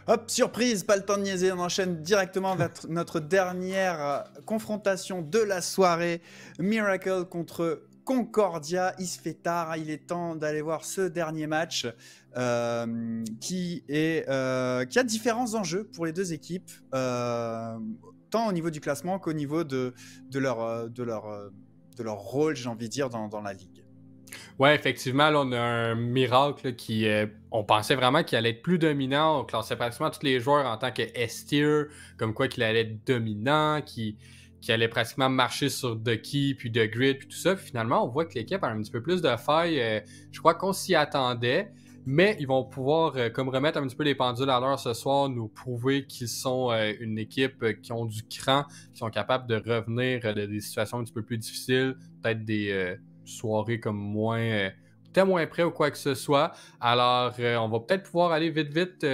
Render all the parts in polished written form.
Hop, surprise, pas le temps de niaiser, on enchaîne directement vers notre dernière confrontation de la soirée. Miracle contre Concordia, il se fait tard, il est temps d'aller voir ce dernier match qui a différents enjeux pour les deux équipes, tant au niveau du classement qu'au niveau de leur rôle, j'ai envie de dire, dans la ligue. Ouais, effectivement, là, on a un miracle là, qui, on pensait vraiment qu'il allait être plus dominant. On classait pratiquement tous les joueurs en tant que S-tier, comme quoi qu'il allait être dominant, qui allait pratiquement marcher sur Ducky, puis The Grid, puis tout ça. Puis finalement, on voit que l'équipe a un petit peu plus de failles. Je crois qu'on s'y attendait, mais ils vont pouvoir comme remettre un petit peu les pendules à l'heure ce soir, nous prouver qu'ils sont une équipe qui ont du cran, qui sont capables de revenir de des situations un petit peu plus difficiles, peut-être des soirée comme peut-être moins près ou quoi que ce soit. Alors, on va peut-être pouvoir aller vite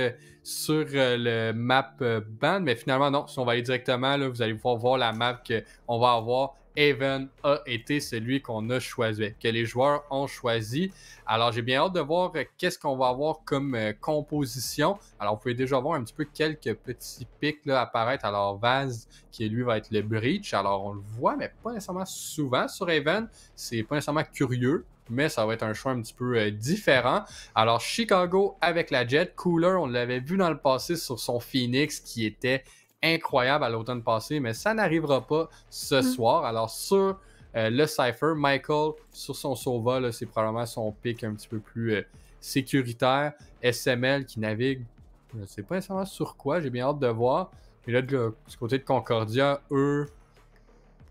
sur le map band, mais finalement, non. Si on va aller directement, là, vous allez pouvoir voir la map qu'on va avoir. Haven a été celui qu'on a choisi, que les joueurs ont choisi. Alors, j'ai bien hâte de voir qu'est-ce qu'on va avoir comme composition. Alors, vous pouvez déjà voir un petit peu quelques petits pics là, apparaître. Alors, Vaz, qui lui va être le Breach. Alors, on le voit, mais pas nécessairement souvent sur Haven. C'est pas nécessairement curieux, mais ça va être un choix un petit peu différent. Alors, Chicago avec la Jet. Cooler, on l'avait vu dans le passé sur son Phoenix, qui était incroyable à l'automne passé, mais ça n'arrivera pas ce soir. Alors, sur le Cypher, Michael, sur son Sova, là, c'est probablement son pick un petit peu plus sécuritaire. SML qui navigue, je ne sais pas nécessairement sur quoi, j'ai bien hâte de voir. Et là, du côté de Concordia, eux,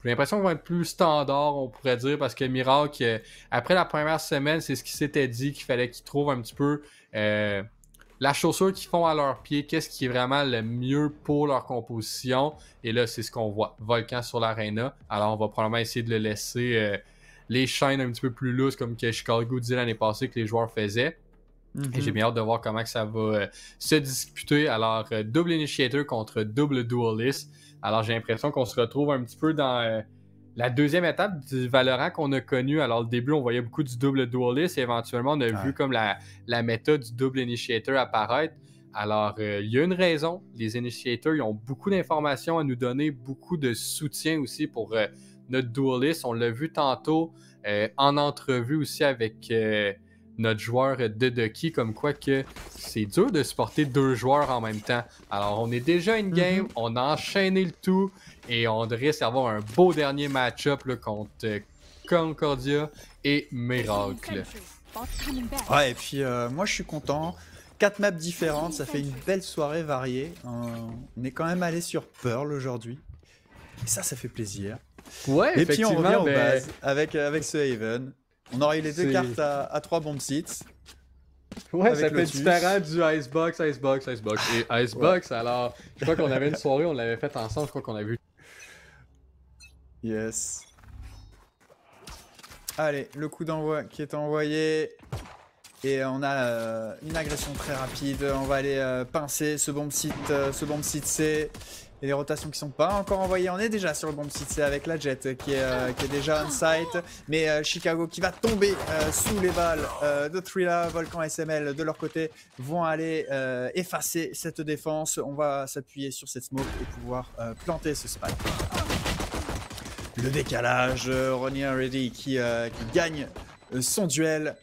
j'ai l'impression qu'ils vont être plus standards, on pourrait dire, parce que Miracle, après la première semaine, c'est ce qui s'était dit, qu'il fallait qu'ils trouvent un petit peu la chaussure qu'ils font à leurs pieds, qu'est-ce qui est vraiment le mieux pour leur composition. Et là, c'est ce qu'on voit. Volcan sur l'arena. Alors, on va probablement essayer de le laisser les chaînes un petit peu plus lousses, comme que Chicago disait l'année passée que les joueurs faisaient. Et j'ai bien hâte de voir comment que ça va se disputer. Alors, double Initiator contre double Duelist. Alors, j'ai l'impression qu'on se retrouve un petit peu dans la deuxième étape du Valorant qu'on a connu. Alors, au début, on voyait beaucoup du double Duelist et éventuellement, on a vu comme la méta du double Initiator apparaître. Alors, il y a une raison. Les Initiators, ils ont beaucoup d'informations à nous donner, beaucoup de soutien aussi pour notre Duelist. On l'a vu tantôt en entrevue aussi avec notre joueur de Ducky, comme quoi que c'est dur de supporter deux joueurs en même temps. Alors, on est déjà in-game, on a enchaîné le tout, et on risque d'avoir un beau dernier match-up là, contre Concordia et Miracle. Ouais, et puis moi je suis content. 4 maps différentes, ça fait une belle soirée variée. On est quand même allé sur Pearl aujourd'hui. Et ça fait plaisir. Ouais, et puis on revient aux bases avec ce Haven. On aurait eu les deux cartes à 3 bombes sites. Ouais, ça fait différent du Icebox et Icebox. Alors, je crois qu'on avait une soirée, on l'avait faite ensemble, je crois qu'on a vu. Yes. Allez, le coup d'envoi qui est envoyé. Et on a une agression très rapide. On va aller pincer ce bombe site C. Et les rotations qui sont pas encore envoyées. On est déjà sur le bombe site C avec la Jet qui est déjà on site. Mais Chicago qui va tomber sous les balles de Thrilla. Volcan SML de leur côté vont aller effacer cette défense. On va s'appuyer sur cette smoke et pouvoir planter ce spike. Le décalage, Ronnie Ready qui gagne son duel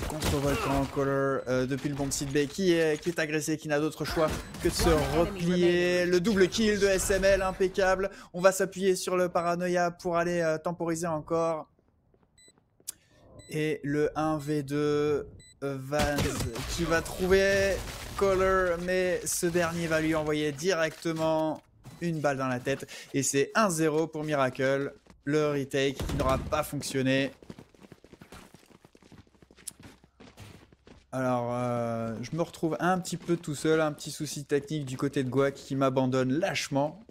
contre Volcan. Caller depuis le bomb site B qui est agressé, qui n'a d'autre choix que de se replier. Le double kill de SML, impeccable. On va s'appuyer sur le paranoïa pour aller temporiser encore. Et le 1v2, Vaz qui va trouver Caller, mais ce dernier va lui envoyer directement une balle dans la tête. Et c'est 1-0 pour Miracle. Le retake qui n'aura pas fonctionné. Alors, je me retrouve un petit peu tout seul, un petit souci technique du côté de Guac qui m'abandonne lâchement.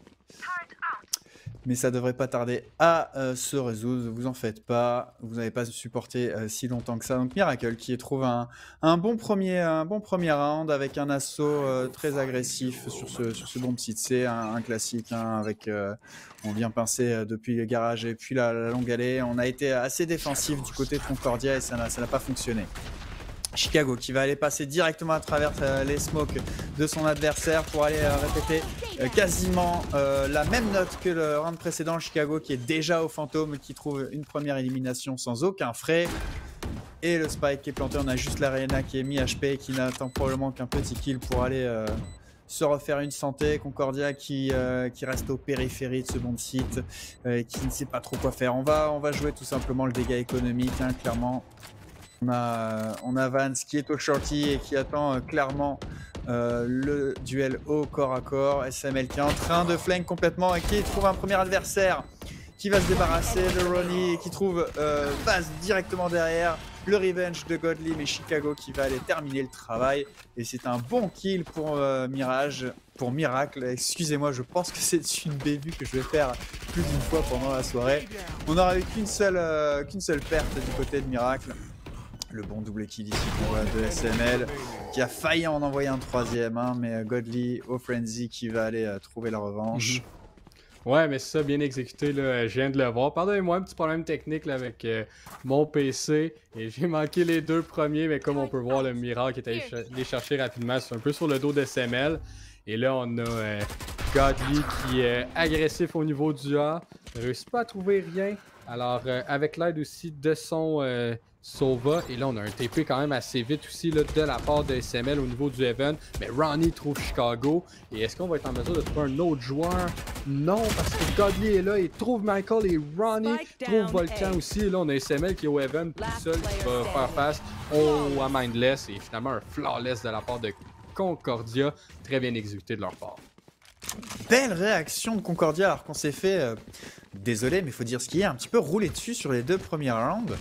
Mais ça devrait pas tarder à se résoudre, vous en faites pas, vous n'avez pas supporté si longtemps que ça. Donc Miracle qui trouve un bon premier round avec un assaut très agressif sur ce bon petit C, un classique avec on vient pincer depuis le garage et puis la longue allée. On a été assez défensif du côté de Concordia et ça n'a pas fonctionné. Chicago qui va aller passer directement à travers les smokes de son adversaire pour aller répéter quasiment la même note que le round précédent. Chicago qui est déjà au fantôme, qui trouve une première élimination sans aucun frais. Et le spike qui est planté, on a juste l'Arena qui est mis HP et qui n'attend probablement qu'un petit kill pour aller se refaire une santé. Concordia qui reste au périphérie de ce bon site et qui ne sait pas trop quoi faire. On va jouer tout simplement le dégât économique, hein, clairement. On a Vance qui est au shorty et qui attend clairement le duel au corps à corps. SML qui est en train de flank complètement et qui trouve un premier adversaire qui va se débarrasser de Ronnie et qui trouve Vaz directement derrière. Le revenge de Godly, mais Chicago qui va aller terminer le travail. Et c'est un bon kill pour pour Miracle. Excusez-moi, je pense que c'est une bévue que je vais faire plus d'une fois pendant la soirée. On n'aura eu qu'une seule perte du côté de Miracle. Le bon double kill ici de SML qui a failli en envoyer un troisième, hein, mais Godly au Frenzy qui va aller trouver la revanche. Ouais, mais c'est ça, bien exécuté, là, je viens de le voir. Pardonnez-moi, un petit problème technique là, avec mon PC, et j'ai manqué les deux premiers, mais comme on peut voir, le Miracle est allé les chercher rapidement, c'est un peu sur le dos de SML. Et là, on a Godly qui est agressif au niveau du A, ne réussit pas à trouver rien. Alors, avec l'aide aussi de son Sova, et là, on a un TP quand même assez vite aussi là, de la part de SML au niveau du Heaven. Mais Ronnie trouve Chicago. Et est-ce qu'on va être en mesure de trouver un autre joueur? Non, parce que Godly est là, il trouve Michael et Ronnie trouve Volcan aussi. Et là, on a SML qui est au Heaven tout seul, qui va faire face à Mindless. Et finalement, un flawless de la part de Concordia. Très bien exécuté de leur part. Belle réaction de Concordia alors qu'on s'est fait, désolé mais il faut dire ce qu'il y a, un petit peu roulé dessus sur les deux premiers rounds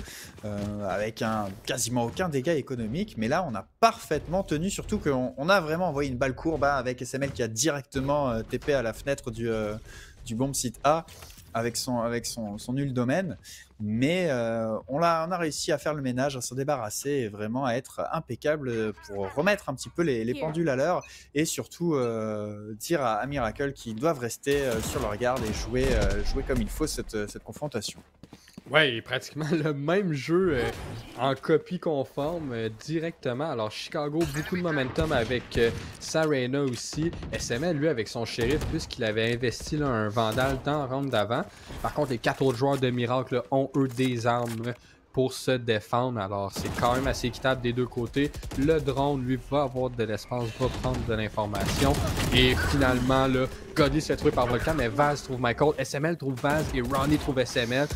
avec quasiment aucun dégât économique, mais là on a parfaitement tenu, surtout qu'on a vraiment envoyé une balle courbe avec SML qui a directement TP à la fenêtre du bomb site A avec son nul domaine, mais on a réussi à faire le ménage, à s'en débarrasser et vraiment à être impeccable pour remettre un petit peu les pendules à l'heure et surtout dire à Miracle qu'ils doivent rester sur leur garde et jouer comme il faut cette confrontation. Ouais, pratiquement le même jeu en copie conforme directement. Alors Chicago, beaucoup de momentum avec Sarena aussi. SML, lui, avec son shérif, puisqu'il avait investi là, un Vandal dans le round d'avant. Par contre, les 4 autres joueurs de Miracle là, ont, eux, des armes pour se défendre. Alors, c'est quand même assez équitable des deux côtés. Le drone, lui, va avoir de l'espace, va prendre de l'information. Et finalement, là, Godly se fait trouver par Volcan, mais Vaz trouve Michael. SML trouve Vaz et Ronnie trouve SML.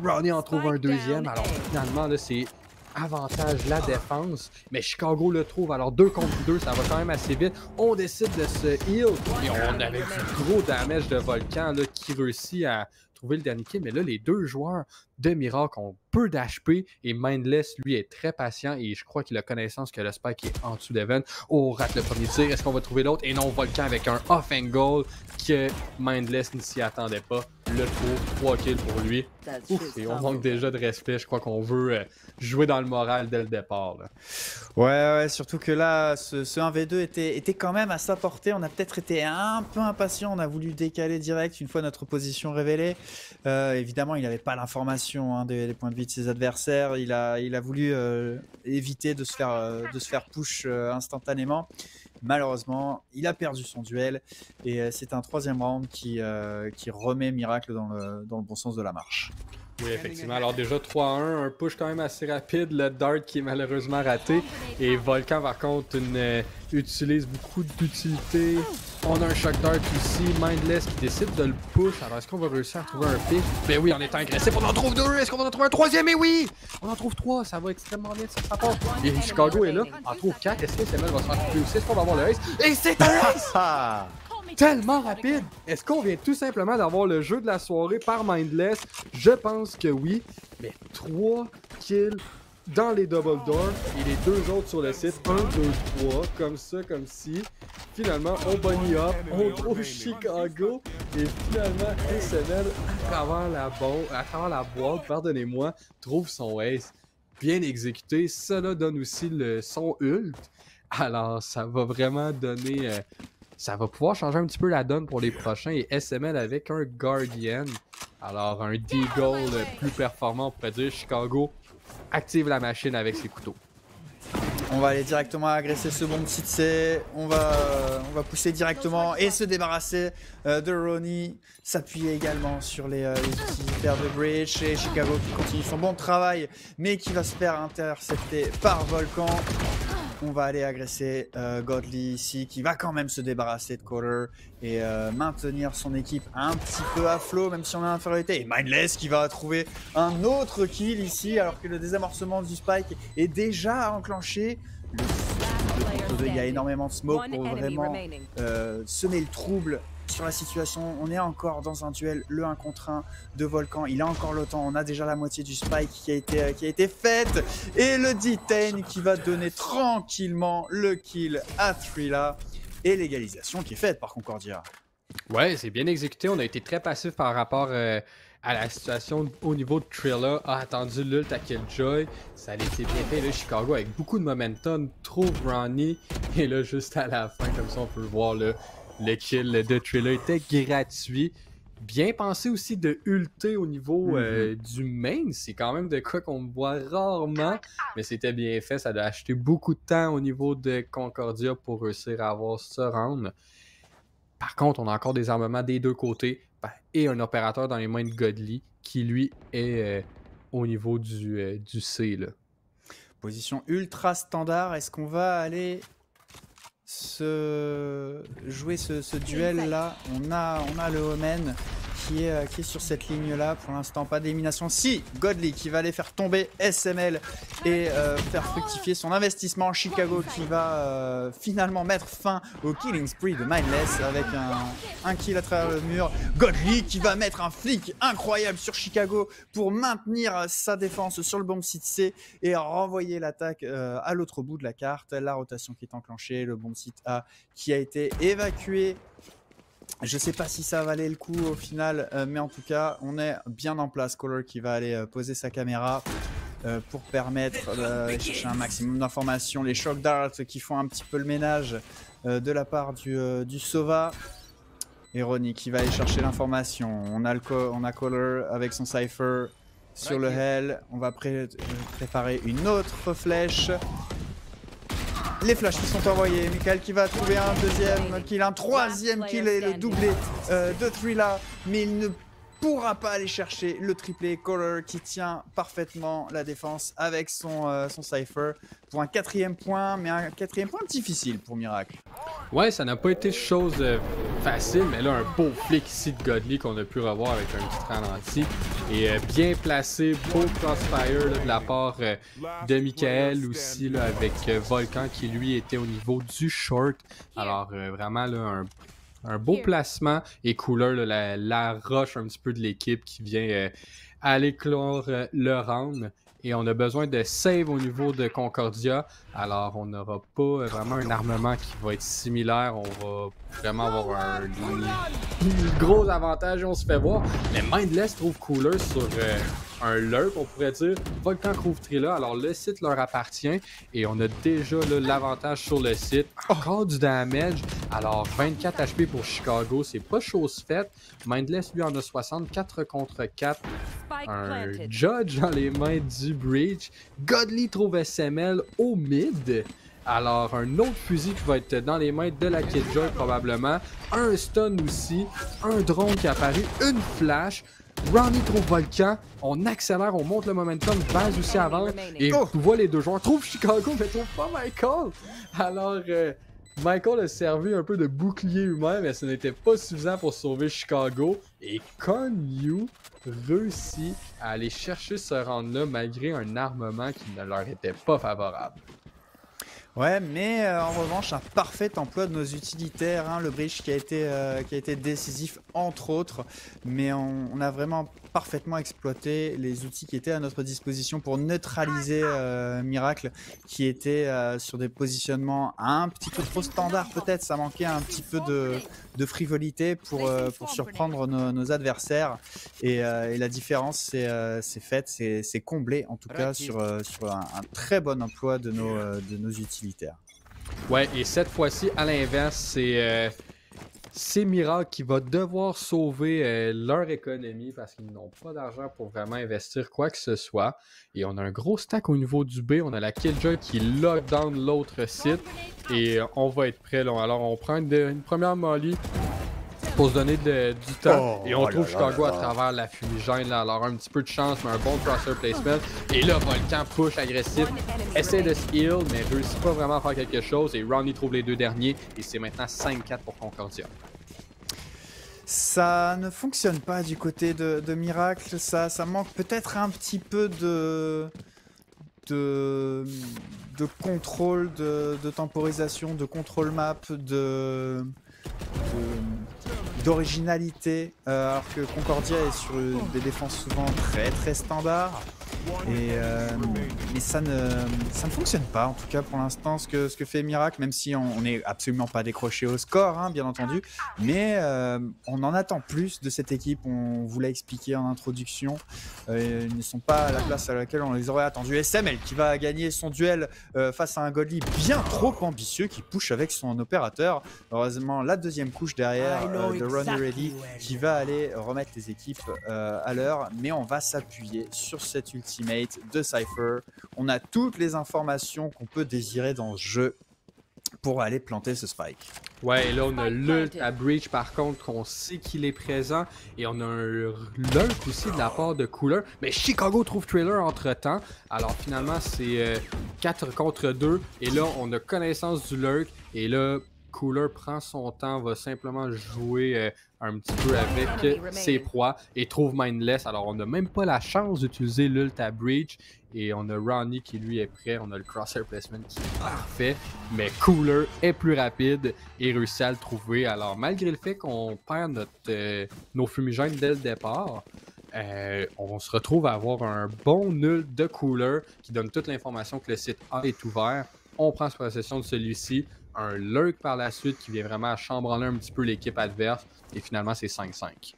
Ronnie en trouve un deuxième. Alors, finalement, là, c'est avantage la défense. Mais Chicago le trouve. Alors, 2 contre 2, ça va quand même assez vite. On décide de se heal. Et on avait du gros damage de Volcan là, qui réussit à trouver le dernier kill. Mais là, les deux joueurs de Miracle ont peu d'HP et Mindless, lui, est très patient et je crois qu'il a connaissance que le spike est en dessous d'Evan. Oh, rate le premier tir. Est-ce qu'on va trouver l'autre? Et non, Volcan avec un off-angle que Mindless ne s'y attendait pas. Le trouve, 3 kills pour lui. Ouf, et on manque déjà de respect. Je crois qu'on veut jouer dans le moral dès le départ. Là. Ouais, surtout que là, ce 1v2 était quand même à sa portée. On a peut-être été un peu impatient. On a voulu décaler direct une fois notre position révélée. Évidemment, il n'avait pas l'information des points de vie de ses adversaires. Il a voulu éviter de se faire push instantanément. Malheureusement, il a perdu son duel et c'est un troisième round qui remet Miracle dans le bon sens de la marche. Oui, effectivement. Alors déjà 3-1, un push quand même assez rapide, le dart qui est malheureusement raté. Et Volcan par contre utilise beaucoup d'utilité. On a un shock dart ici, Mindless qui décide de le push. Alors est-ce qu'on va réussir à trouver un pick? Ben oui, en étant agressif, on en trouve 2. Est-ce qu'on va en trouver un troisième? Et oui! On en trouve 3, ça va extrêmement vite, ça part. Et Chicago est là, on en trouve 4. Est-ce que SML va se faire couper aussi? Est-ce qu'on va avoir le ace? Et c'est un ace! Tellement rapide! Est-ce qu'on vient tout simplement d'avoir le jeu de la soirée par Mindless? Je pense que oui. Mais 3 kills dans les double doors et les 2 autres sur le site. 1, 2, 3, comme ça, comme si. Finalement, on bunny up, on trouve Chicago et finalement, SML, à travers la boîte, pardonnez-moi, trouve son ace. Bien exécuté. Cela donne aussi son ult. Alors, ça va vraiment donner... ça va pouvoir changer un petit peu la donne pour les prochains. Et SML avec un Guardian. Alors, un Deagle plus performant, on pourrait dire. Chicago active la machine avec ses couteaux. On va aller directement agresser ce bon petit C. On va pousser directement et se débarrasser de Ronnie. S'appuyer également sur les utilitaires de Breach et Chicago qui continue son bon travail, mais qui va se faire intercepter par Volcan. On va aller agresser Godly ici, qui va quand même se débarrasser de Caller et maintenir son équipe un petit peu à flot, même si on a l'infériorité. Et Mindless qui va trouver un autre kill ici, alors que le désamorcement du Spike est déjà enclenché. Il y a énormément de smoke pour vraiment semer le trouble sur la situation. On est encore dans un duel, le 1 contre 1 de Volcan. Il a encore le temps. On a déjà la moitié du spike qui a été faite. Et le detain qui va donner tranquillement le kill à Trilla. Et l'égalisation qui est faite par Concordia. Ouais, c'est bien exécuté. On a été très passif par rapport à la situation au niveau de Trilla. A attendu l'ult à Killjoy. Ça a été bien fait. Là, Chicago avec beaucoup de momentum trouve Ronnie. Et là, juste à la fin, comme ça, on peut le voir là. Le kill de Trilla était gratuit. Bien pensé aussi de ulter au niveau du main. C'est quand même de quoi qu'on voit rarement. Mais c'était bien fait. Ça a acheté beaucoup de temps au niveau de Concordia pour réussir à avoir ce round. Par contre, on a encore des armements des deux côtés. Et un opérateur dans les mains de Godly qui, lui, est au niveau du C. Là. Position ultra standard. Est-ce qu'on va aller jouer ce duel là? On a le Omen qui est sur cette ligne là. Pour l'instant pas d'élimination. Si Godly qui va aller faire tomber SML et faire fructifier son investissement. Chicago qui va finalement mettre fin au killing spree de Mindless avec un kill à travers le mur. Godly qui va mettre un flic incroyable sur Chicago pour maintenir sa défense sur le bomb site C et renvoyer l'attaque à l'autre bout de la carte. La rotation qui est enclenchée, le bomb site A qui a été évacué. Je sais pas si ça valait le coup au final, mais en tout cas, on est bien en place. Caller qui va aller poser sa caméra pour permettre d'aller chercher un maximum d'informations. Les shock darts qui font un petit peu le ménage de la part du Sova. Et Ronnie qui va aller chercher l'information. On a Caller avec son Cypher sur le Hell. On va préparer une autre flèche. Les flashs qui sont envoyés, Michael qui va trouver un deuxième kill, un troisième kill et le doublé de Trilla, mais il ne pourra pas aller chercher le triplé. Caller qui tient parfaitement la défense avec son Cypher pour un 4e point, mais un 4e point difficile pour Miracle. Ouais, ça n'a pas été chose facile, mais là, un beau flic ici de Godly qu'on a pu revoir avec un petit ralenti. Et bien placé, beau crossfire là, de la part de Michael aussi, là, avec Volcan qui lui était au niveau du short. Alors, vraiment, là, un beau placement et Cooler, là, la rush un petit peu de l'équipe qui vient aller clore le round. Et on a besoin de save au niveau de Concordia. Alors, on n'aura pas vraiment un armement qui va être similaire. On va vraiment avoir un gros avantage et on se fait voir. Mais Mindless trouve Cooler sur un lurk, on pourrait dire. Volcan trouve Trilla. Alors, le site leur appartient. Et on a déjà l'avantage sur le site. Encore du damage. Alors, 24 HP pour Chicago. C'est pas chose faite. Mindless, lui, en a 64 contre 4. Un Judge dans les mains du Breach. Godly trouve SML au mid. Alors, un autre fusil qui va être dans les mains de la Killjoy probablement. Un stun aussi. Un drone qui est apparu. Une flash. Ronnie trouve Volcan. On accélère, on monte le momentum. Base aussi avant. Et tu vois les deux joueurs. Trouve Chicago, mais trouve pas Michael. Alors, Michael a servi un peu de bouclier humain, mais ce n'était pas suffisant pour sauver Chicago. Et Konyu réussit à aller chercher ce round-là malgré un armement qui ne leur était pas favorable. Ouais, mais en revanche, un parfait emploi de nos utilitaires, hein, le Breach qui a été décisif entre autres, mais on a vraiment parfaitement exploité les outils qui étaient à notre disposition pour neutraliser Miracle, qui était sur des positionnements un petit peu trop standards peut-être, ça manquait un petit peu de frivolité pour surprendre nos adversaires, et la différence c'est faite, c'est comblé en tout cas sur un très bon emploi de nos utilitaires. Ouais, et cette fois-ci, à l'inverse, c'est Miracle qui va devoir sauver leur économie parce qu'ils n'ont pas d'argent pour vraiment investir quoi que ce soit. Et on a un gros stack au niveau du B. On a la Killjoy qui lockdown l'autre site. Et on va être prêt là. Alors on prend une première molly pour se donner du temps. Et on trouve Chicago à travers la fumigène. Là. Alors un petit peu de chance, mais un bon crosser placement. Et là, Volcan push agressif. Essaie de se heal, mais réussit pas vraiment à faire quelque chose. Et Ronnie trouve les deux derniers. Et c'est maintenant 5-4 pour Concordia. Ça ne fonctionne pas du côté de Miracle. Ça manque peut-être un petit peu de contrôle, de temporisation, de contrôle map, d'originalité, alors que Concordia est sur des défenses souvent très standards. Mais ça ne fonctionne pas, en tout cas pour l'instant, ce que fait Miracle, même si on n'est absolument pas décroché au score, hein, bien entendu. Mais on en attend plus de cette équipe, on vous l'a expliqué en introduction. Ils ne sont pas à la place à laquelle on les aurait attendus. SML qui va gagner son duel face à un Godly bien trop ambitieux qui push avec son opérateur. Heureusement, la deuxième couche derrière de Ronnie Ready qui va aller remettre les équipes à l'heure. Mais on va s'appuyer sur cette ultimate de Cypher. On a toutes les informations qu'on peut désirer dans ce jeu pour aller planter ce spike. Ouais, et là on a l'ult à Breach par contre, qu'on sait qu'il est présent. Et on a un lurk aussi de la part de Cooler. Mais Chicago trouve Trailer entre temps. Alors finalement c'est 4 contre 2. Et là on a connaissance du lurk. Et là Cooler prend son temps, va simplement jouer un petit peu avec ses proies et trouve Mindless. Alors on n'a même pas la chance d'utiliser l'ult à Breach. Et on a Ronnie qui lui est prêt. On a le crosshair placement qui est parfait. Mais Cooler est plus rapide et réussit à le trouver. Alors malgré le fait qu'on perd nos fumigènes dès le départ, on se retrouve à avoir un bon nul de Cooler qui donne toute l'information que le site A est ouvert. On prend possession de celui-ci. Un lurk par la suite qui vient vraiment chambranler un petit peu l'équipe adverse. Et finalement, c'est 5-5.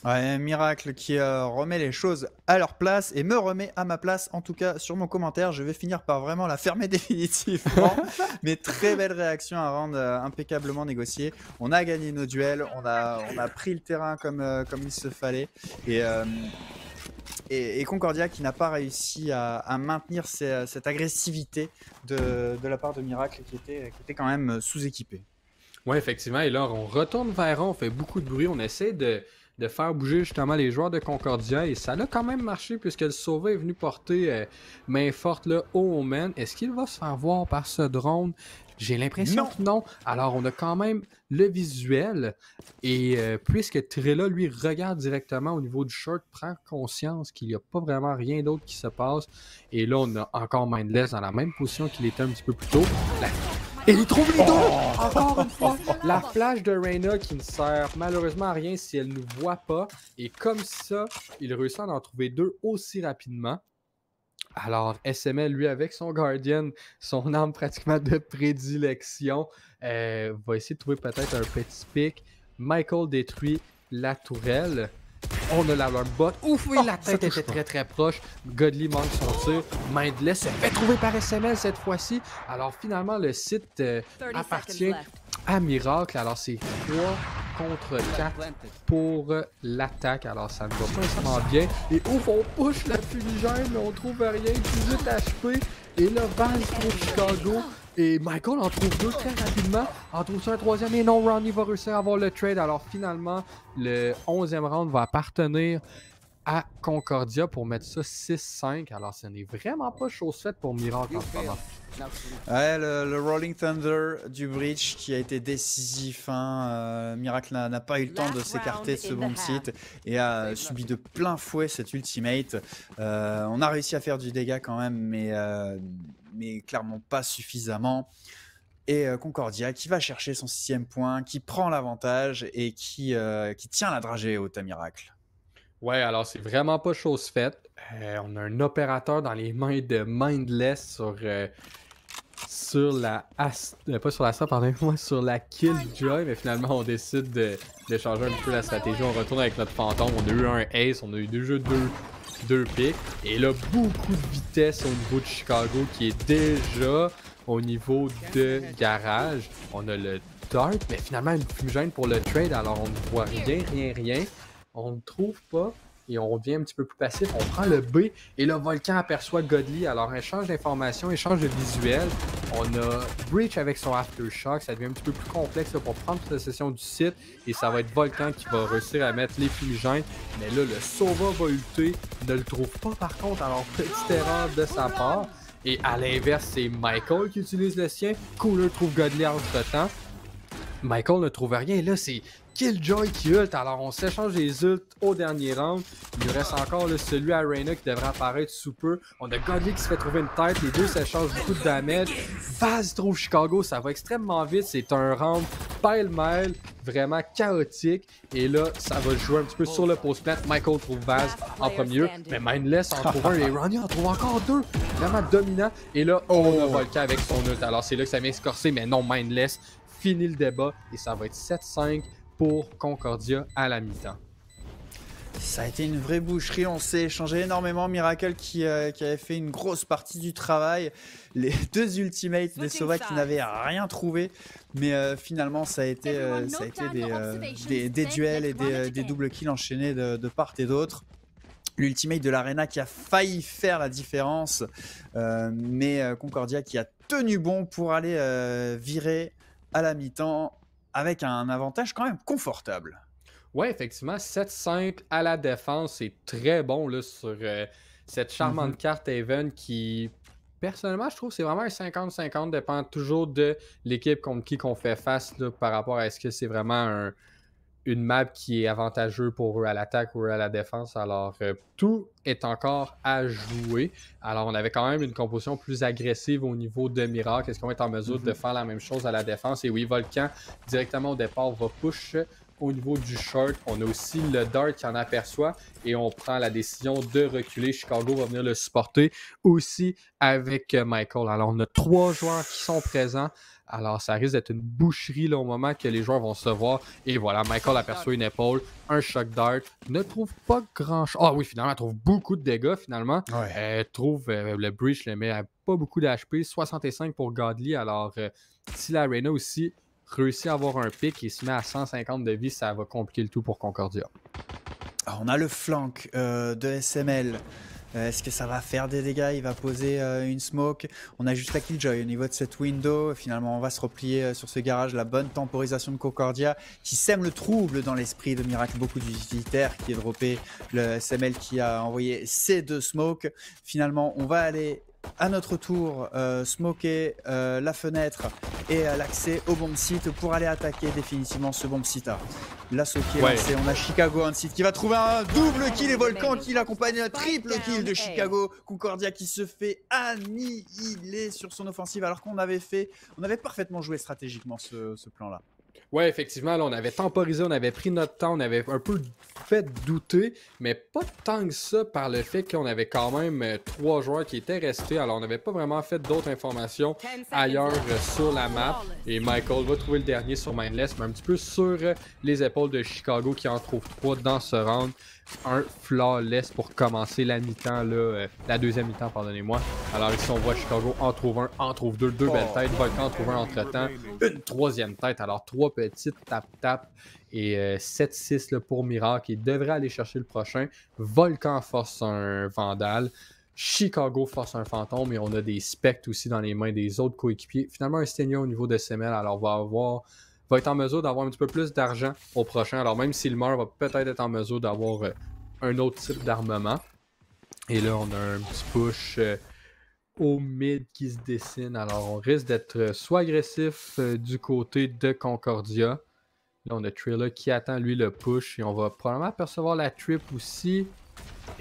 Ouais, Miracle qui remet les choses à leur place et me remet à ma place, en tout cas sur mon commentaire. Je vais finir par vraiment la fermer définitivement. Mais très belle réaction, un round impeccablement négocié. On a gagné nos duels, on a pris le terrain comme il se fallait. Et Concordia qui n'a pas réussi à maintenir cette agressivité de la part de Miracle qui était quand même sous-équipé. Ouais, effectivement. Et là, on retourne vers eux, on fait beaucoup de bruit. On essaie de faire bouger justement les joueurs de Concordia. Et ça a quand même marché puisque le Sauvé est venu porter main forte là, au Omen. Est-ce qu'il va se faire voir par ce drone? J'ai l'impression que non. Alors, on a quand même le visuel. Et puisque Trilla, lui, regarde directement au niveau du short, prend conscience qu'il n'y a pas vraiment rien d'autre qui se passe. Et là, on a encore Mindless dans la même position qu'il était un petit peu plus tôt. Et il trouve les deux! Encore une fois! La flash de Reyna qui ne sert malheureusement à rien si elle ne nous voit pas. Et comme ça, il réussit à en trouver deux aussi rapidement. Alors, SML, lui, avec son Guardian, son arme pratiquement de prédilection, va essayer de trouver peut-être un petit pic. Michael détruit la tourelle. On a l'alarme bot. Ouf, oui, la tête était très proche. Godly manque son tir. Mindless se fait trouver par SML cette fois-ci. Alors, finalement, le site appartient à Miracle. Alors, c'est 3 contre 4 pour l'attaque. Alors, ça ne va pas nécessairement bien. Et ouf, on push la fumigène, mais on trouve rien. 18 HP. Et là, Vance pour Chicago. Et Michael en trouve deux très rapidement. En trouve ça un troisième. Et non, Ronnie va réussir à avoir le trade. Alors, finalement, le 11e round va appartenir à Concordia pour mettre ça 6-5. Alors, ce n'est vraiment pas chose faite pour Miracle en ce moment. Ouais, le Rolling Thunder du Breach qui a été décisif. Hein. Miracle n'a pas eu le temps de s'écarter de ce bomb site et a subi de plein fouet cette ultimate. On a réussi à faire du dégât quand même, mais clairement pas suffisamment. Et Concordia qui va chercher son 6e point, qui prend l'avantage et qui tient la dragée haute à Miracle. Ouais, alors c'est vraiment pas chose faite. On a un opérateur dans les mains de Mindless sur la sur la Killjoy, mais finalement on décide de changer un peu la stratégie. On retourne avec notre fantôme. On a eu un ace, on a eu déjà deux picks. Et là, beaucoup de vitesse au niveau de Chicago qui est déjà au niveau de garage. On a le Dart, mais finalement une fumigène pour le trade, alors on ne voit rien. On ne trouve pas. Et on devient un petit peu plus passif. On prend le B et le Volcan aperçoit Godly. Alors, échange d'informations, échange de visuels. On a Breach avec son Aftershock. Ça devient un petit peu plus complexe là, pour prendre possession du site. Et ça va être Volcan qui va réussir à mettre les fumigènes. Mais là, le Sova va ulter. Ne le trouve pas par contre. Alors, petite erreur de sa part. Et à l'inverse, c'est Michael qui utilise le sien. Cooler trouve Godly entre-temps. Michael ne trouve rien. Et là, c'est Killjoy qui ult. Alors, on s'échange les ults au dernier round. Il nous reste encore là, celui à Reyna qui devrait apparaître sous peu. On a Godly qui se fait trouver une tête. Les deux s'échangent beaucoup de damage. Vaz trouve Chicago. Ça va extrêmement vite. C'est un round pile-mile, vraiment chaotique. Et là, ça va jouer un petit peu sur le post-plant. Michael trouve Vaz en premier lieu. Mais Mindless en trouve un. Et Ronnie en trouve encore deux. Vraiment dominant. Et là, on a Volcan avec son ult. Alors, c'est là que ça vient se corser. Mais non, Mindless finit le débat. Et ça va être 7-5 pour Concordia à la mi-temps. Ça a été une vraie boucherie, on s'est échangé énormément. Miracle qui avait fait une grosse partie du travail. Les deux ultimates des Sova qui n'avaient rien trouvé. Mais finalement, ça a été des duels et des doubles kills enchaînés de part et d'autre. L'ultimate de l'Arena qui a failli faire la différence. Mais Concordia qui a tenu bon pour aller virer à la mi-temps avec un avantage quand même confortable. Ouais, effectivement, 7-5 à la défense, c'est très bon là, sur cette charmante carte Haven qui, personnellement, je trouve c'est vraiment un 50-50, dépend toujours de l'équipe contre qui qu'on fait face là, par rapport à est-ce que c'est vraiment une map qui est avantageuse pour eux à l'attaque ou eux à la défense. Alors, tout est encore à jouer. Alors, on avait quand même une composition plus agressive au niveau de Miracle. Est-ce qu'on va être en mesure de faire la même chose à la défense? Et oui, Volcan, directement au départ, va push au niveau du short. On a aussi le Dart qui en aperçoit et on prend la décision de reculer. Chicago va venir le supporter aussi avec Michael. Alors, on a 3 joueurs qui sont présents. Alors, ça risque d'être une boucherie là, au moment que les joueurs vont se voir. Et voilà, Michael aperçoit une épaule, un shock dart, ne trouve pas grand-chose. Ah oui, finalement, elle trouve beaucoup de dégâts, finalement. Ouais. Elle trouve le breach, le met à pas beaucoup d'HP, 65 pour Godly. Alors, si la Reyna aussi réussit à avoir un pic et se met à 150 de vie, ça va compliquer le tout pour Concordia. Alors, on a le flank de SML. Est-ce que ça va faire des dégâts? Il va poser une smoke. On a juste la Killjoy au niveau de cette window. Finalement, on va se replier sur ce garage. La bonne temporisation de Concordia qui sème le trouble dans l'esprit de Miracle. Beaucoup d'utilitaires qui est droppé. Le SML qui a envoyé ses 2 smokes. Finalement, on va aller à notre tour smoker la fenêtre et l'accès au bomb site pour aller attaquer définitivement ce bomb site. L'assaut qui est lancé, on a Chicago on site qui va trouver un double kill et Volcan qui l'accompagne un triple kill de Chicago. Concordia qui se fait annihiler sur son offensive alors qu'on avait parfaitement joué stratégiquement ce plan là. Ouais, effectivement, là, on avait temporisé, on avait pris notre temps, on avait un peu fait douter, mais pas tant que ça par le fait qu'on avait quand même 3 joueurs qui étaient restés. Alors, on n'avait pas vraiment fait d'autres informations ailleurs sur la map. Et Michael va trouver le dernier sur Mindless, mais un petit peu sur les épaules de Chicago qui en trouve 3 dans ce round. Un flawless pour commencer la mi-temps, la deuxième mi-temps, pardonnez-moi. Alors ici, on voit Chicago en trouve un, en trouve deux belles têtes. Volcan en trouve un entre-temps, une 3e tête. Alors 3 petites tap-tap et 7-6 pour Miracle. Il devrait aller chercher le prochain. Volcan force un Vandal. Chicago force un fantôme et on a des spectres aussi dans les mains des autres coéquipiers. Finalement, un Stenia au niveau de SML. Alors on va être en mesure d'avoir un petit peu plus d'argent au prochain. Alors même s'il meurt, va peut-être être en mesure d'avoir un autre type d'armement. Et là, on a un petit push au mid qui se dessine. Alors on risque d'être soit agressif du côté de Concordia. Là, on a Trilla qui attend lui le push et on va probablement apercevoir la trip aussi.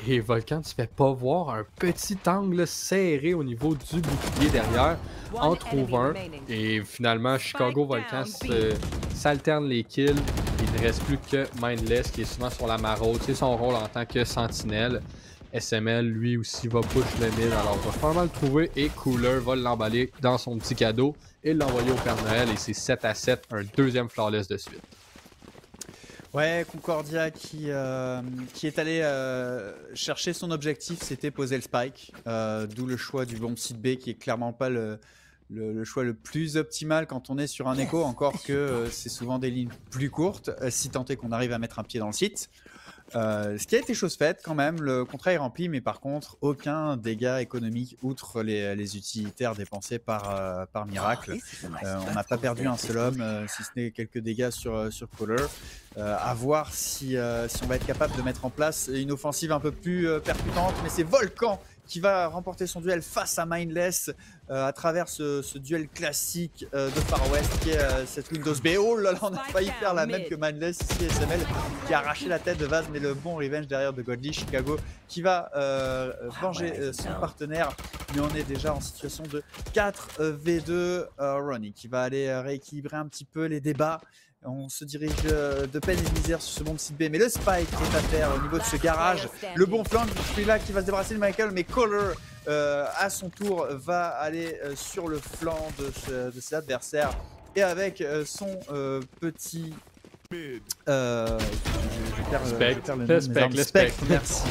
Et Volcan ne se fait pas voir, un petit angle serré au niveau du bouclier derrière. En trouve un. Et finalement, Chicago Volcan s'alterne les kills. Il ne reste plus que Mindless qui est souvent sur la maraude. C'est son rôle en tant que sentinelle. SML, lui aussi, va push le mid. Alors, on va pas mal le trouver. Et Cooler va l'emballer dans son petit cadeau et l'envoyer au Père Noël. Et c'est 7-7, un deuxième flawless de suite. Ouais, Concordia qui est allé chercher son objectif, c'était poser le spike. D'où le choix du bomb site B qui est clairement pas le choix le plus optimal quand on est sur un écho, encore que c'est souvent des lignes plus courtes, si tant est qu'on arrive à mettre un pied dans le site. Ce qui a été chose faite quand même, le contrat est rempli, mais par contre, aucun dégât économique outre les utilitaires dépensés par Miracle. On n'a pas perdu un seul homme, si ce n'est quelques dégâts sur Caller. À voir si on va être capable de mettre en place une offensive un peu plus percutante, mais c'est Volcan qui va remporter son duel face à Mindless à travers ce duel classique de Far West qui est cette Windows B. Oh là là, on a failli faire la même que Mindless ici, SML qui a arraché la tête de Vaz, mais le bon revenge derrière de Godly. Chicago qui va venger son partenaire, mais on est déjà en situation de 4v2. Ronnie qui va aller rééquilibrer un petit peu les débats. On se dirige de peine et de misère sur ce bon site B, mais le spike est à terre au niveau de ce garage. Le bon flanc, celui-là qui va se débarrasser de Michael, mais Caller à son tour va aller sur le flanc de ses adversaires. Et avec son petit... le spectre, merci.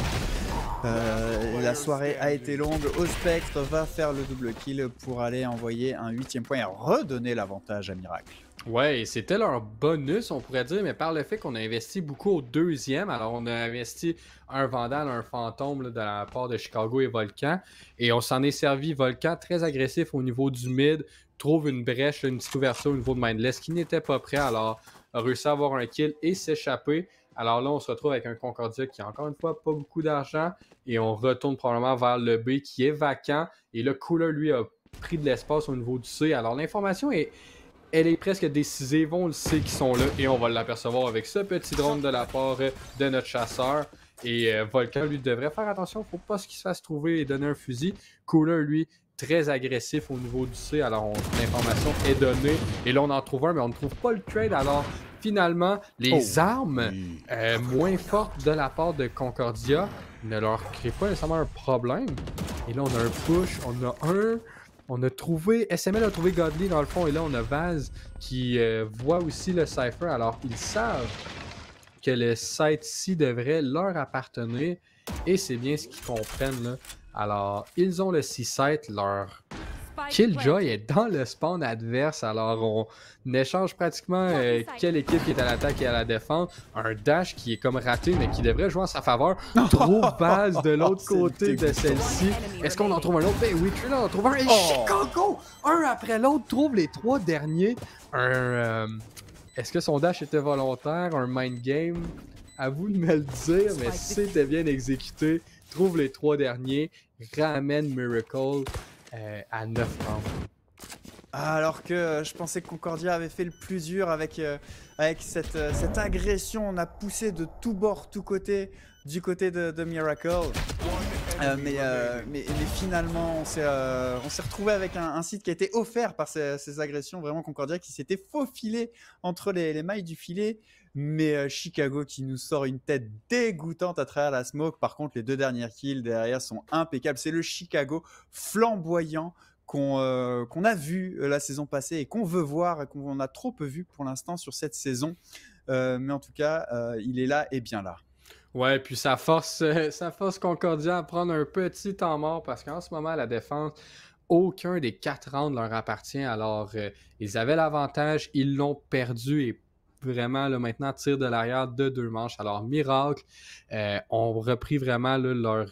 La soirée a été longue. Au Spectre va faire le double kill pour aller envoyer un 8e point et redonner l'avantage à Miracle. Ouais, et c'était leur bonus, on pourrait dire, mais par le fait qu'on a investi beaucoup au 2e, alors on a investi un Vandal, un Fantôme là, de la part de Chicago et Volcan, et on s'en est servi. Volcan, très agressif au niveau du mid, trouve une brèche, une petite ouverture au niveau de Mindless qui n'était pas prêt, alors a réussi à avoir un kill et s'échapper. Alors là, on se retrouve avec un Concordia qui a encore une fois pas beaucoup d'argent, et on retourne probablement vers le B qui est vacant, et le Cooler, lui, a pris de l'espace au niveau du C. Alors l'information elle est presque décisive, on le sait qu'ils sont là et on va l'apercevoir avec ce petit drone de la part de notre chasseur. Et Volcan, lui, devrait faire attention, faut pas qu'il se fasse trouver et donner un fusil. Cooler, lui, très agressif au niveau du C, alors l'information est donnée. Et là, on en trouve un, mais on ne trouve pas le trade, alors finalement, les armes moins fortes de la part de Concordia ne leur créent pas nécessairement un problème. Et là, on a un push, on a trouvé, SML a trouvé Godly dans le fond, et là on a Vaz qui voit aussi le Cypher, alors ils savent que le site-ci devrait leur appartenir, et c'est bien ce qu'ils comprennent là. Alors, ils ont le C-site, leur Killjoy est dans le spawn adverse, alors on échange pratiquement quelle équipe qui est à l'attaque et à la défense. Un dash qui est comme raté, mais qui devrait jouer en sa faveur. Trop base de l'autre côté de celle-ci. Est-ce qu'on en trouve un autre? Ben oui, là, on en trouve un. Et Chicago, un après l'autre, trouve les trois derniers. Est-ce que son dash était volontaire? Un mind game? À vous de me le dire, mais c'était bien exécuté. Trouve les trois derniers, ramène Miracle à 9 rounds. Alors que je pensais que Concordia avait fait le plus dur avec cette agression. On a poussé de tous bords, tous côtés, du côté de Miracle. Mais finalement, on s'est retrouvé avec un site qui a été offert par ces agressions. Vraiment Concordia qui s'était faufilé entre les mailles du filet. Mais Chicago qui nous sort une tête dégoûtante à travers la smoke. Par contre, les deux dernières kills derrière sont impeccables. C'est le Chicago flamboyant qu'on a vu la saison passée et qu'on veut voir et qu'on a trop peu vu pour l'instant sur cette saison. Mais en tout cas, il est là et bien là. Ouais, puis ça force Concordia à prendre un petit temps mort parce qu'en ce moment, la défense, aucun des 4 rounds leur appartient. Alors, ils avaient l'avantage, ils l'ont perdu et vraiment, là, maintenant, tir de l'arrière de 2 manches. Alors, Miracle ont repris vraiment là,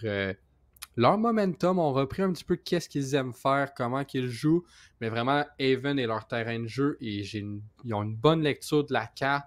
leur momentum, ont repris un petit peu qu'est-ce qu'ils aiment faire, comment qu'ils jouent, mais vraiment, Haven est leur terrain de jeu et ils ont une bonne lecture de la carte.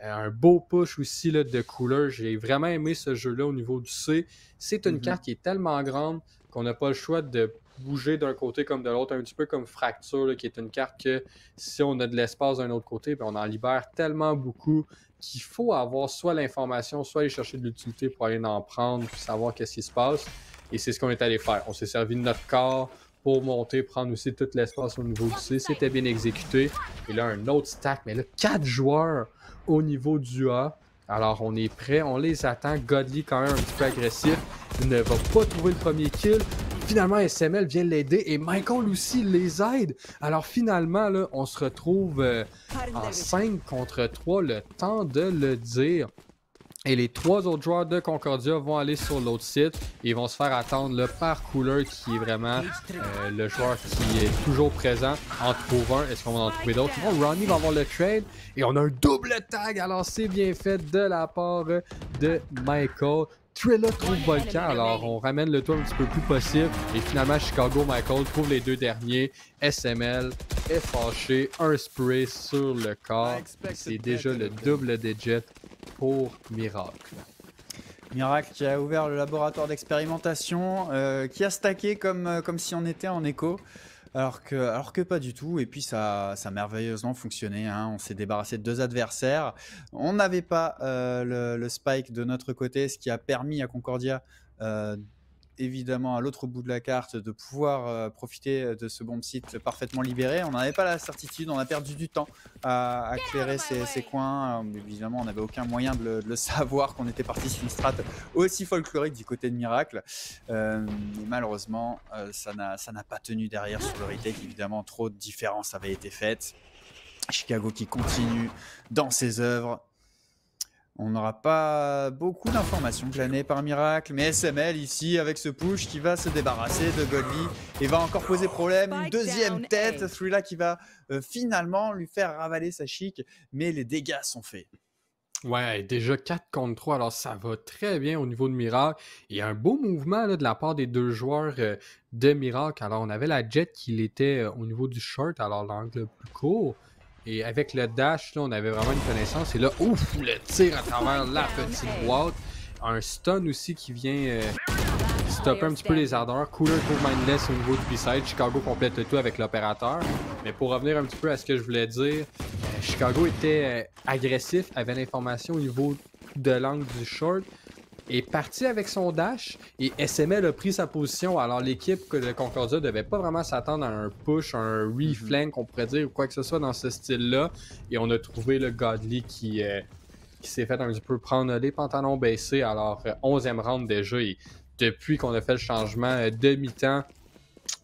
Un beau push aussi là, de Cooler. J'ai vraiment aimé ce jeu-là au niveau du C. C'est une carte qui est tellement grande qu'on n'a pas le choix de bouger d'un côté comme de l'autre, un petit peu comme Fracture, là, qui est une carte que si on a de l'espace d'un autre côté, ben on en libère tellement beaucoup qu'il faut avoir soit l'information, soit aller chercher de l'utilité pour aller en prendre et savoir qu'est-ce qui se passe. Et c'est ce qu'on est allé faire. On s'est servi de notre corps pour monter, prendre aussi tout l'espace au niveau du C. C'était bien exécuté. Et là, un autre stack, mais là, 4 joueurs au niveau du A. Alors, on est prêt, on les attend. Godly, quand même un petit peu agressif, il ne va pas trouver le premier kill. Finalement, SML vient l'aider et Michael aussi les aide. Alors, finalement, là, on se retrouve en 5 contre 3, le temps de le dire. Et les 3 autres joueurs de Concordia vont aller sur l'autre site et vont se faire attendre là, par Cooler qui est vraiment le joueur qui est toujours présent. En trouve un, est-ce qu'on va en trouver d'autres? Bon, Ronnie va avoir le trade et on a un double tag, alors c'est bien fait de la part de Michael. Trilla trouve Volcan, alors on ramène le tour un petit peu plus possible et finalement Chicago Michael trouve les 2 derniers. SML est fâché, un spray sur le corps, c'est déjà le double digit pour Miracle. Miracle qui a ouvert le laboratoire d'expérimentation, qui a stacké comme si on était en écho, alors que pas du tout. Et puis ça a merveilleusement fonctionné, hein. On s'est débarrassé de 2 adversaires. On n'avait pas le spike de notre côté, ce qui a permis à Concordia, évidemment à l'autre bout de la carte, de pouvoir profiter de ce bomb site parfaitement libéré. On n'en avait pas la certitude, on a perdu du temps à clairer ces coins. Évidemment, on n'avait aucun moyen de le savoir qu'on était parti sur une strat aussi folklorique du côté de Miracle. Mais malheureusement, ça n'a pas tenu derrière sur le retake. Évidemment, trop de différences avaient été faites. Chicago qui continue dans ses œuvres. On n'aura pas beaucoup d'informations glanées par Miracle, mais SML ici avec ce push qui va se débarrasser de Godly et va encore poser problème. Une deuxième tête, Thrilla qui va finalement lui faire ravaler sa chic, mais les dégâts sont faits. Ouais, déjà 4 contre 3, alors ça va très bien au niveau de Miracle. Il y a un beau mouvement là, de la part des 2 joueurs de Miracle. Alors on avait la Jet qui était au niveau du short, alors l'angle plus court. Et avec le dash, là, on avait vraiment une connaissance. Et là, ouf, le tir à travers la petite boîte. Un stun aussi qui vient stopper un petit peu les ardeurs. Cooler trouve Mindless au niveau du B-side. Chicago complète le tout avec l'opérateur. Mais pour revenir un petit peu à ce que je voulais dire, Chicago était agressif, avait l'information au niveau de l'angle du short. Est parti avec son dash et SML a pris sa position. Alors l'équipe de Concordia ne devait pas vraiment s'attendre à un push, un reflank, on pourrait dire, ou quoi que ce soit dans ce style-là. Et on a trouvé le Godly qui s'est fait un petit peu prendre les pantalons baissés. Alors 11e round déjà. Et depuis qu'on a fait le changement de mi-temps,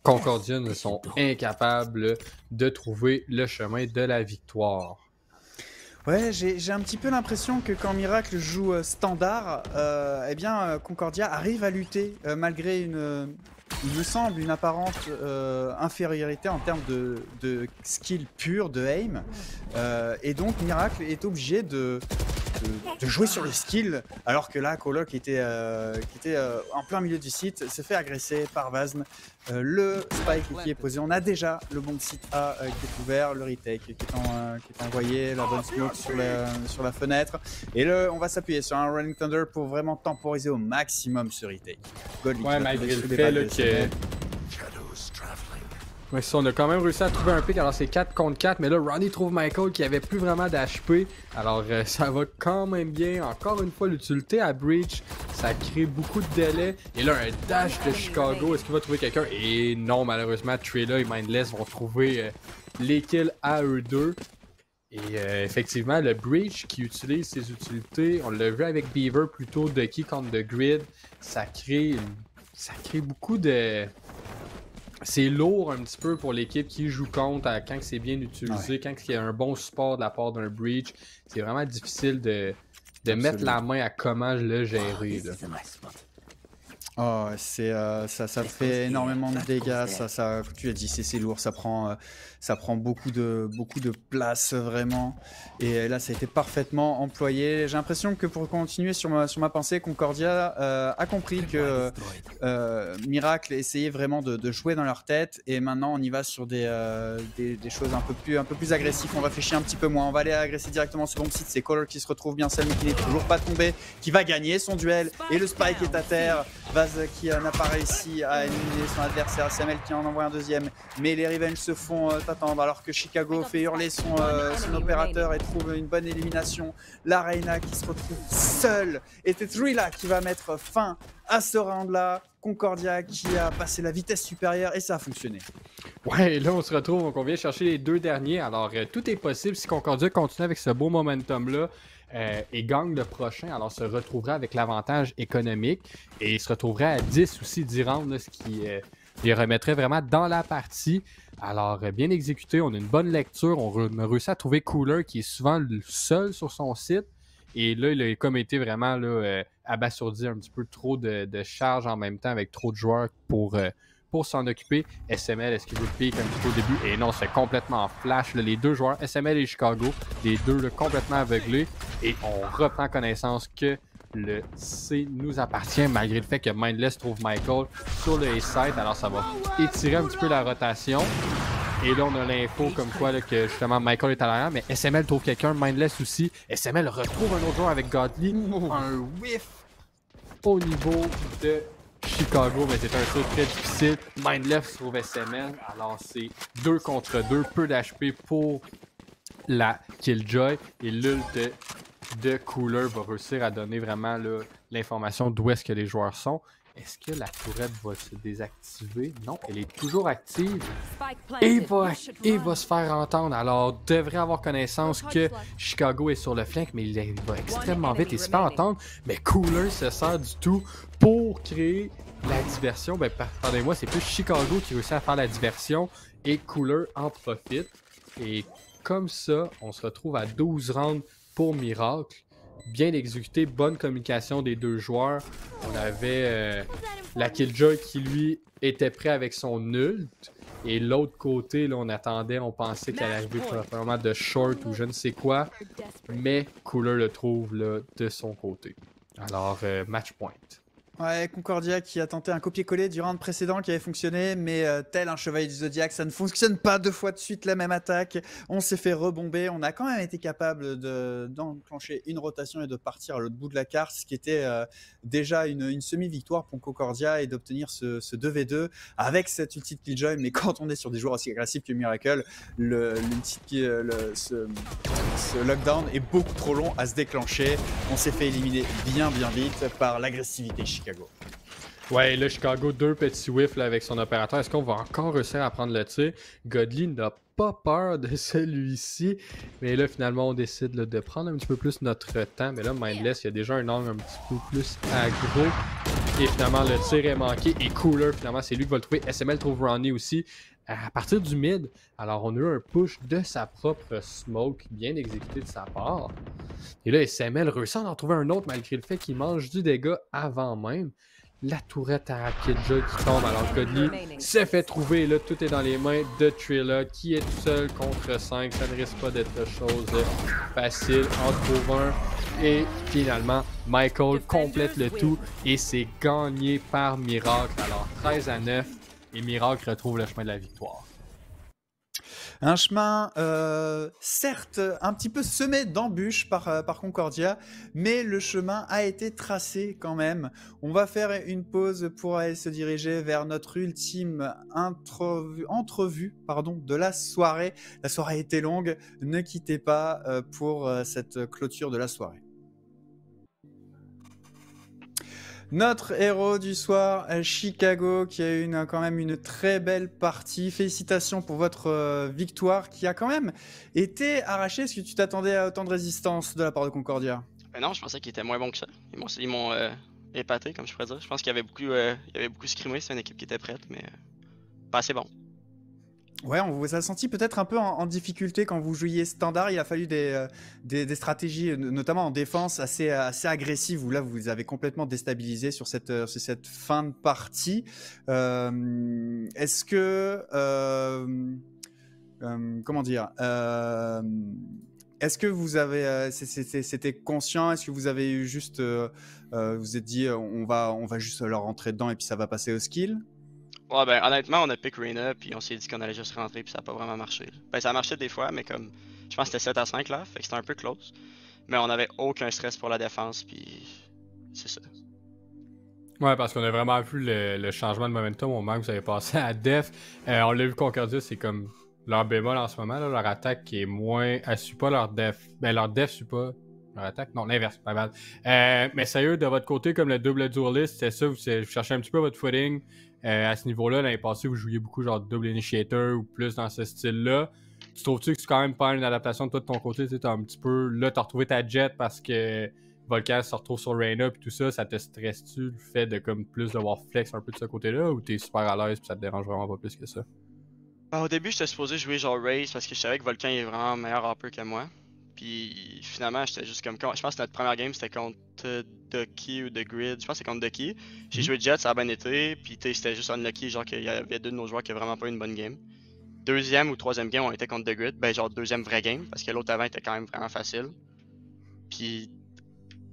Concordia ne sont incapables de trouver le chemin de la victoire. Ouais, j'ai un petit peu l'impression que quand Miracle joue standard, eh bien Concordia arrive à lutter malgré il me semble, une apparente infériorité en termes de skill pur, de aim. Et donc Miracle est obligé de jouer sur le skill, alors que là, Coloc qui était en plein milieu du site, s'est fait agresser par Vazn. Le spike qui est posé, on a déjà le bon site A qui est ouvert, le retake qui est envoyé, la bonne smoke sur la fenêtre. Et on va s'appuyer sur un Running Thunder pour vraiment temporiser au maximum ce retake. Godly, ouais, malgré le fait que... Ouais, ça, on a quand même réussi à trouver un pick, alors c'est 4 contre 4, mais là, Ronnie trouve Michael qui avait plus vraiment d'HP, alors ça va quand même bien. Encore une fois, l'utilité à Breach, ça crée beaucoup de délais. Et là, un dash de Chicago, est-ce qu'il va trouver quelqu'un? Et non, malheureusement, Trilla et Mindless vont trouver les kills à eux deux. Et effectivement, le Breach qui utilise ses utilités, on l'a vu avec Beaver plutôt de Kick on the Grid, ça crée beaucoup de... C'est lourd un petit peu pour l'équipe qui joue contre quand c'est bien utilisé, quand il y a un bon support de la part d'un Breach. C'est vraiment difficile de mettre la main à comment le gérer. Oh, ça fait énormément de dégâts, ça, tu l'as dit, c'est lourd, ça prend beaucoup de place vraiment. Et là, ça a été parfaitement employé. J'ai l'impression que pour continuer sur ma pensée, Concordia a compris que Miracle essayait vraiment de jouer dans leur tête. Et maintenant, on y va sur des choses un peu plus agressives. On réfléchit un petit peu moins. On va aller agresser directement sur le bon site. C'est Color qui se retrouve bien seul, mais qui n'est toujours pas tombé, qui va gagner son duel. Et le spike est à terre. Vaz qui n'a pas réussi à éliminer son adversaire, Samuel qui en envoie un deuxième, mais les Revenge se font attendre alors que Chicago fait hurler son opérateur et trouve une bonne élimination. La Reina qui se retrouve seule et c'est Thrilla qui va mettre fin à ce round là. Concordia qui a passé la vitesse supérieure et ça a fonctionné. Ouais, là on se retrouve, donc on vient chercher les 2 derniers, alors tout est possible si Concordia continue avec ce beau momentum là. Et gagne le prochain, alors se retrouvera avec l'avantage économique et se retrouverait à 10 aussi 10 rounds, ce qui les remettrait vraiment dans la partie. Alors bien exécuté, on a une bonne lecture, on a réussi à trouver Cooler qui est souvent le seul sur son site Et là, il a comme été vraiment là, abasourdi, un petit peu trop de charge en même temps avec trop de joueurs pour s'en occuper. SML, est-ce qu'il veut le piquer un petit peu au début? Et non, c'est complètement en flash. Là, les deux joueurs, SML et Chicago, les deux là, complètement aveuglés. Et on reprend connaissance que le C nous appartient, malgré le fait que Mindless trouve Michael sur le A-side. Alors, ça va étirer un petit peu la rotation. Et là, on a l'info comme quoi là, que justement Michael est à l'arrière, mais SML trouve quelqu'un, Mindless aussi. SML retrouve un autre joueur avec Godly. Un whiff au niveau de Chicago, mais c'est un truc très difficile. Mindless trouve SML. Alors, c'est 2 contre 2, peu d'HP pour la Killjoy. Et l'ult de Cooler va réussir à donner vraiment l'information d'où est-ce que les joueurs sont. Est-ce que la tourette va se désactiver? Non, elle est toujours active et va se faire entendre. Alors, devrait avoir connaissance que Chicago est sur le flanc, mais il va extrêmement vite et se fait entendre. Mais Cooler se sert du tout pour créer la diversion. Ben, pardonnez-moi, c'est plus Chicago qui réussit à faire la diversion et Cooler en profite. Et comme ça, on se retrouve à 12 rounds pour Miracle. Bien exécuté, bonne communication des deux joueurs. On avait la Killjoy qui, lui, était prêt avec son ult. Et l'autre côté, là, on pensait qu'elle allait arriver probablement de short ou je ne sais quoi. Mais Cooler le trouve là, de son côté. Alors, match point. Ouais, Concordia qui a tenté un copier-coller du round précédent qui avait fonctionné, mais tel un chevalier du Zodiac, ça ne fonctionne pas 2 fois de suite la même attaque. On s'est fait rebomber, on a quand même été capable d'enclencher une rotation et de partir à l'autre bout de la carte, ce qui était déjà une semi-victoire pour Concordia et d'obtenir ce 2v2 avec cette ulti de Killjoy. Mais quand on est sur des joueurs aussi agressifs que Miracle, ce lockdown est beaucoup trop long à se déclencher. On s'est fait éliminer bien vite par l'agressivité Chicago. Ouais, là, Chicago, 2 petits whiffs là, avec son opérateur. Est-ce qu'on va encore réussir à prendre le tir? Godly n'a pas peur de celui-ci. Mais là, finalement, on décide là, de prendre un petit peu plus notre temps. Mais là, Mindless, il y a déjà un angle un petit peu plus aggro. Et finalement, le tir est manqué. Et Cooler, finalement, c'est lui qui va le trouver. SML trouve Ronnie aussi. À partir du mid, alors on a eu un push de sa propre smoke, bien exécuté de sa part. Et là, SML réussit à en trouver un autre malgré le fait qu'il mange du dégât avant même. La tourette à Killjoy qui tombe, alors Godly s'est fait trouver. Là, tout est dans les mains de Trilla qui est tout seul contre 5. Ça ne risque pas d'être chose facile. En trouve un. Et finalement, Michael complète le tout et c'est gagné par Miracle. Alors 13-9. Et Miracle retrouve le chemin de la victoire. Un chemin, certes, un petit peu semé d'embûches par Concordia, mais le chemin a été tracé quand même. On va faire une pause pour aller se diriger vers notre ultime entrevue de la soirée. La soirée était longue, ne quittez pas pour cette clôture de la soirée. Notre héros du soir, Chicago, qui a eu quand même une très belle partie. Félicitations pour votre victoire qui a quand même été arrachée. Est-ce que tu t'attendais à autant de résistance de la part de Concordia? Non, je pensais qu'il était moins bon que ça. Ils m'ont épaté, comme je pourrais dire. Je pense qu'il y avait beaucoup scrimé. C'est une équipe qui était prête, mais pas assez bon. Ouais, on vous a senti peut-être un peu en difficulté quand vous jouiez standard. Il a fallu des stratégies, notamment en défense, assez agressives, où là, vous avez complètement déstabilisé sur cette fin de partie. Est-ce que... comment dire est-ce que vous avez... c'était conscient? Est-ce que vous avez eu juste... vous êtes dit, on va juste leur rentrer dedans et puis ça va passer au skill? Ouais, ben honnêtement, on a pick Reyna, puis on s'est dit qu'on allait juste rentrer, puis ça a pas vraiment marché. Ben ça a marché des fois, mais comme je pense que c'était 7-5 là, fait que c'était un peu close. Mais on avait aucun stress pour la défense, puis c'est ça. Ouais, parce qu'on a vraiment vu le changement de momentum au moment où vous avez passé à Def. On l'a vu Concordia, c'est comme leur bémol en ce moment, là, leur attaque qui est moins... Elle suit pas leur Def. Ben leur Def suit pas leur attaque. Non, l'inverse, pas mal. Mais sérieux, de votre côté, comme le double duelist, c'est ça, vous cherchez un petit peu votre footing. À ce niveau-là, l'année passée, vous jouiez beaucoup genre double initiator ou plus dans ce style-là. Tu trouves-tu que c'est quand même pas une adaptation de toi de ton côté? Tu sais, un petit peu... Là, t'as retrouvé ta jet parce que Volcan se retrouve sur Reyna et tout ça. Ça te stresse-tu le fait de comme plus devoir flex un peu de ce côté-là ou t'es super à l'aise et ça te dérange vraiment pas plus que ça? Ben, au début, j'étais supposé jouer genre Raze parce que je savais que Volcan est vraiment meilleur upper que moi. Puis finalement, j'étais juste comme. Je pense que notre première game c'était contre Ducky ou The Grid. Je pense que c'est contre Ducky. J'ai joué Jet, ça a bien été. Puis c'était juste unlucky, genre qu'il y avait 2 de nos joueurs qui a vraiment pas eu une bonne game. Deuxième ou troisième game, on était contre The Grid. Ben, genre deuxième vraie game, parce que l'autre avant était quand même vraiment facile. Puis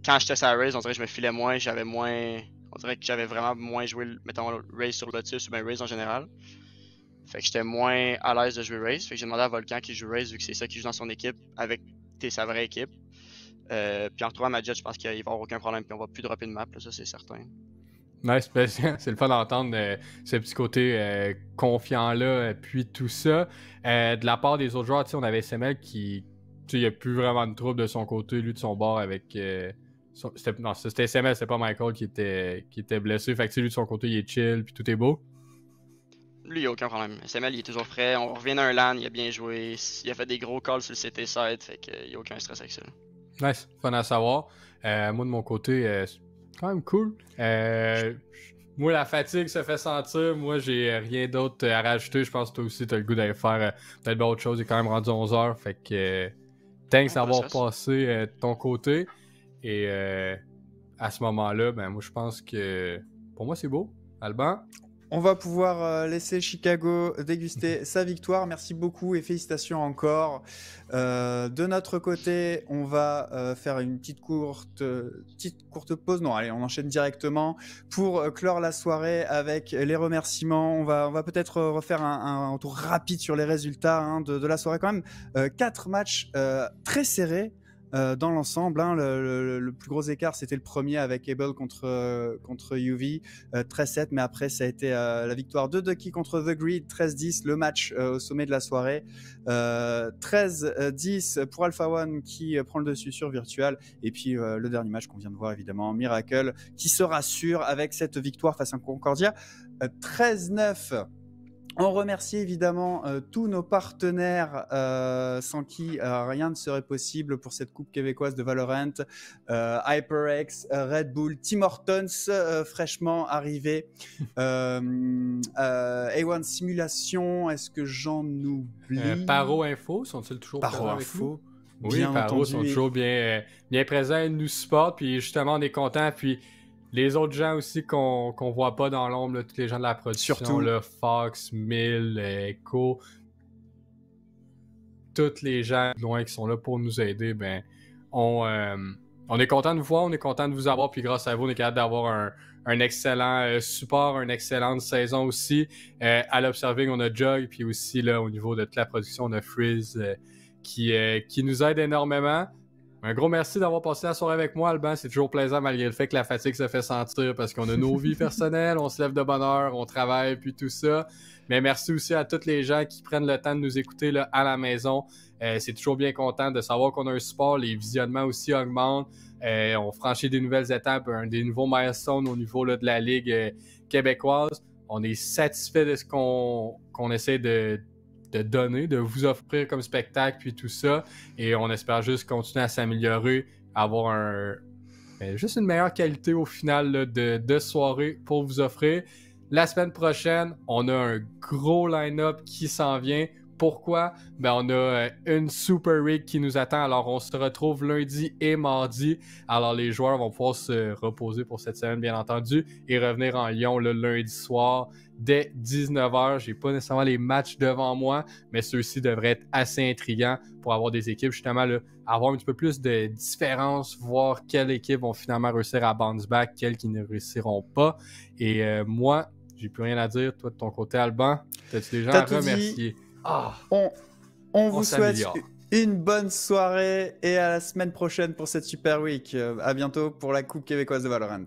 quand j'étais sur la Raze, on dirait que je me filais moins, j'avais moins. On dirait que j'avais vraiment moins joué, mettons, Raze sur Lotus ou bien Raze en général. Fait que j'étais moins à l'aise de jouer Raze. Fait que j'ai demandé à Volcan qui joue Raze, vu que c'est ça qui joue dans son équipe, avec sa vraie équipe. Puis en retrouvant ma Jet, je pense qu'il va y avoir aucun problème, puis on va plus dropper de map, là, ça c'est certain. Nice, c'est le fun d'entendre ce petit côté confiant-là, puis tout ça. De la part des autres joueurs, on avait SML qui, il n'y a plus vraiment de trouble de son côté, lui de son bord avec... c'était SML, c'était pas Michael qui était blessé. Fait que lui de son côté, il est chill, puis tout est beau. Lui, il n'y a aucun problème. SML, il est toujours frais. On revient d'un LAN, il a bien joué. Il a fait des gros calls sur le CT side, fait qu'il n'y a aucun stress avec ça. Nice, fun à savoir. Moi, de mon côté, c'est quand même cool. Moi, la fatigue se fait sentir. Moi, j'ai rien d'autre à rajouter. Je pense que toi aussi, tu as le goût d'aller faire peut-être autre chose. Il est quand même rendu 11h. Fait que thanks d'avoir passé de ton côté. Et à ce moment-là, ben moi, je pense que pour moi, c'est beau. Alban? On va pouvoir laisser Chicago déguster sa victoire. Merci beaucoup et félicitations encore. De notre côté, on va faire une petite courte pause. Non, allez, on enchaîne directement pour clore la soirée avec les remerciements. On va peut-être refaire un tour rapide sur les résultats de la soirée. Quand même, 4 matchs très serrés. Dans l'ensemble, le plus gros écart, c'était le premier avec Able contre UV, 13-7, mais après, ça a été la victoire de Ducky contre The Grid, 13-10, le match au sommet de la soirée, 13-10 pour Alpha One qui prend le dessus sur Virtual, et puis le dernier match qu'on vient de voir, évidemment, Miracle, qui se rassure avec cette victoire face à Concordia, 13-9. On remercie évidemment tous nos partenaires sans qui rien ne serait possible pour cette coupe québécoise de Valorant. HyperX, Red Bull, Tim Hortons fraîchement arrivé, A1 Simulation, est-ce que j'en oublie? Paro Info, sont-ils toujours Paro présents avec Info. nous? Oui, Paro sont toujours bien présents, ils nous supportent, puis justement on est contents, puis les autres gens aussi qu'on voit pas dans l'ombre, tous les gens de la production, surtout là, Fox, Mill, Echo, tous les gens loin qui sont là pour nous aider, ben on est content de vous voir, on est content de vous avoir, puis grâce à vous, on est capable d'avoir un excellent support, une excellente saison aussi. À l'Observing, on a Jug, puis aussi là au niveau de toute la production, on a Freeze qui nous aide énormément. Un gros merci d'avoir passé la soirée avec moi, Alban. C'est toujours plaisant malgré le fait que la fatigue se fait sentir parce qu'on a nos vies personnelles, on se lève de bonne heure, on travaille, puis tout ça. Mais merci aussi à tous les gens qui prennent le temps de nous écouter là, à la maison. C'est toujours bien content de savoir qu'on a un support. Les visionnements aussi augmentent. On franchit des nouvelles étapes, des nouveaux milestones au niveau là, de la Ligue québécoise. On est satisfait de ce qu'on essaie de donner, de vous offrir comme spectacle, puis tout ça. Et on espère juste continuer à s'améliorer, avoir juste une meilleure qualité au final là, de soirée pour vous offrir. La semaine prochaine, on a un gros line-up qui s'en vient. Pourquoi? Ben, on a une Super Rig qui nous attend. Alors, on se retrouve lundi et mardi. Alors, les joueurs vont pouvoir se reposer pour cette semaine, bien entendu, et revenir en Lyon le lundi soir dès 19h. J'ai pas nécessairement les matchs devant moi, mais ceux-ci devraient être assez intriguants pour avoir des équipes, justement, là, avoir un petit peu plus de différence, voir quelles équipes vont finalement réussir à bounce back, quelles qui ne réussiront pas. Et moi, j'ai plus rien à dire. Toi, de ton côté, Alban, t'as-tu des gens à remercier? On vous souhaite une bonne soirée et à la semaine prochaine pour cette Super Week. À bientôt pour la Coupe québécoise de Valorant.